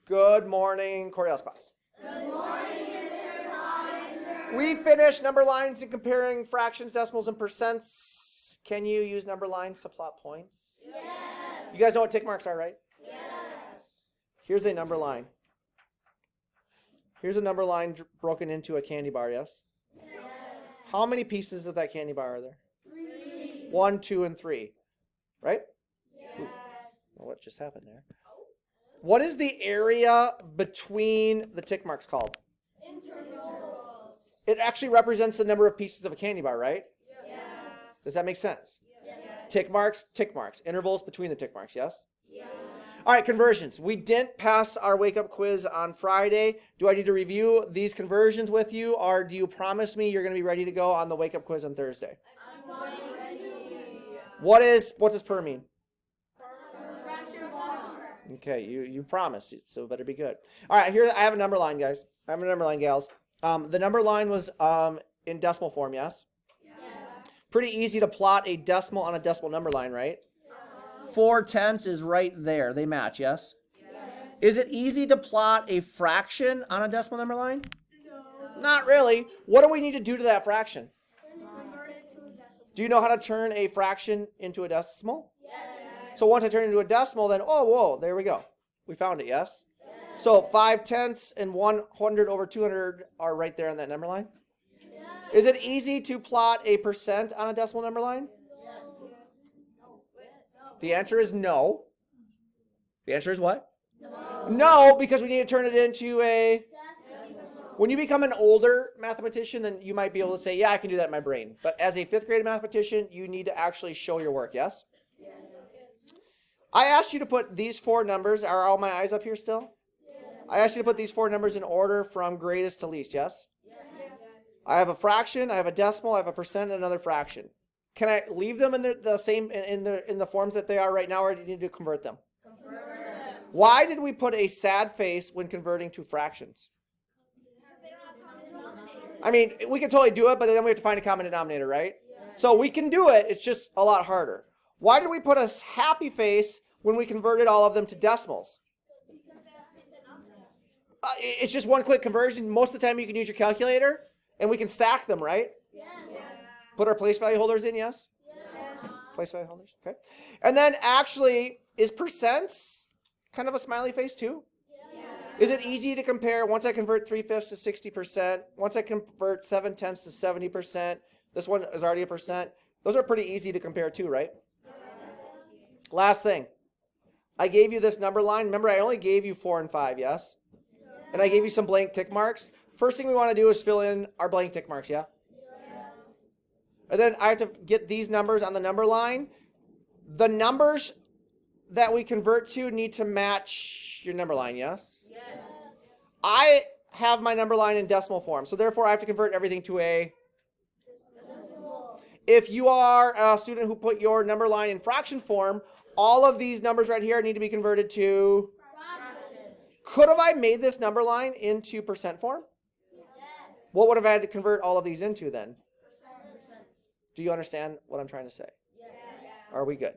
Good morning, Coryell's class. Good morning, Mr. Conister. We finished number lines and comparing fractions, decimals, and percents. Can you use number lines to plot points? Yes. You guys know what tick marks are, right? Yes. Here's a number line. Here's a number line broken into a candy bar, yes? Yes. How many pieces of that candy bar are there? 3. 1, 2, and 3. Right? Yes. Well, what just happened there? What is the area between the tick marks called? Intervals. It actually represents the number of pieces of a candy bar, right? Yes. Does that make sense? Yes. Tick marks, intervals between the tick marks, yes? Yes. All right, conversions. We didn't pass our wake-up quiz on Friday. Do I need to review these conversions with you, or do you promise me you're going to be ready to go on the wake-up quiz on Thursday? I'm ready. What does per mean? Fraction of one. Okay, you promise, so it better be good. All right, here I have a number line, guys. I have a number line, gals. The number line was in decimal form, yes? Yes. Pretty easy to plot a decimal on a decimal number line, right? 4/10 is right there. They match, yes? Yes. Is it easy to plot a fraction on a decimal number line? No. Not really. What do we need to do to that fraction? Convert it to a decimal. Do you know how to turn a fraction into a decimal? Yes. So once I turn it into a decimal, then, oh, whoa, there we go. We found it, yes? Yes. So 5/10 and 100 over 200 are right there on that number line. Yes. Is it easy to plot a percent on a decimal number line? The answer is no. The answer is what? No. No, because we need to turn it into a... Decimal. When you become an older mathematician, then you might be able to say, yeah, I can do that in my brain. But as a 5th grade mathematician, you need to actually show your work, yes? Yes. I asked you to put these 4 numbers. Are all my eyes up here still? Yes. I asked you to put these 4 numbers in order from greatest to least, yes? Yes. I have a fraction, I have a decimal, I have a percent, and another fraction. Can I leave them in the same in the forms that they are right now, or do you need to convert them? Convert them. Why did we put a sad face when converting to fractions? I mean, we can totally do it, but then we have to find a common denominator, right? Yes. So we can do it, it's just a lot harder. Why did we put a happy face when we converted all of them to decimals? It's just one quick conversion. Most of the time you can use your calculator, and we can stack them, right? Yes. Put our place value holders in, yes? Yes. Place value holders, okay. And then actually, is percents kind of a smiley face too? Yes. Is it easy to compare once I convert 3/5 to 60%, once I convert 7/10 to 70%, this one is already a percent. Those are pretty easy to compare too, right? Last thing. I gave you this number line. Remember, I only gave you 4 and 5, yes? And I gave you some blank tick marks. First thing we want to do is fill in our blank tick marks, yeah? And then I have to get these numbers on the number line. The numbers that we convert to need to match your number line, yes? Yes. I have my number line in decimal form, so therefore I have to convert everything to a... Decimal. If you are a student who put your number line in fraction form, all of these numbers right here need to be converted to... Fraction. Could have I made this number line into percent form? Yes. What would have I had to convert all of these into then? Percent. Do you understand what I'm trying to say? Yes. Are we good?